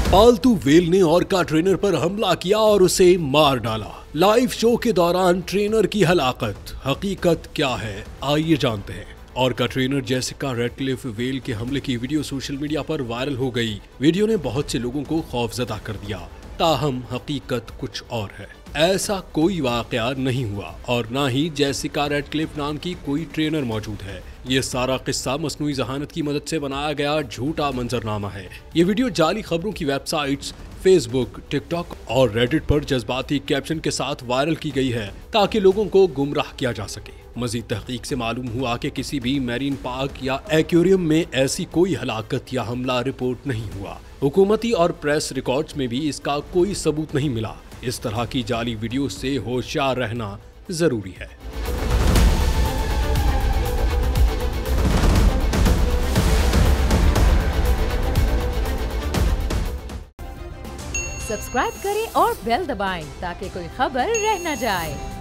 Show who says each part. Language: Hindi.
Speaker 1: पालतू वेल ने ऑर्का ट्रेनर पर हमला किया और उसे मार डाला। लाइव शो के दौरान ट्रेनर की हलाकत, हकीकत क्या है, आइए जानते हैं। Orca trainer Jessica Radcliffe whale के हमले की वीडियो सोशल मीडिया पर वायरल हो गई। वीडियो ने बहुत से लोगों को खौफजदा कर दिया, ताहम हकीकत कुछ और है। ऐसा कोई वाकया नहीं हुआ और ना ही जेसिका रेडक्लिफ नाम की कोई ट्रेनर मौजूद है। ये सारा किस्सा मसनूई जहानत की मदद से बनाया गया झूठा मंजरनामा है। ये वीडियो जाली खबरों की वेबसाइट्स, फेसबुक, टिकटॉक और रेडिट पर जज्बाती कैप्शन के साथ वायरल की गई है ताकि लोगों को गुमराह किया जा सके। मजीद तहकीक से मालूम हुआ कि किसी भी मैरीन पार्क या एक्वेरियम में ऐसी कोई हलाकत या हमला रिपोर्ट नहीं हुआ। हुकूमती और प्रेस रिकॉर्ड्स में भी इसका कोई सबूत नहीं मिला। इस तरह की जाली वीडियो से होशियार रहना जरूरी है।
Speaker 2: सब्सक्राइब करें और बेल दबाएं ताकि कोई खबर रह न जाए।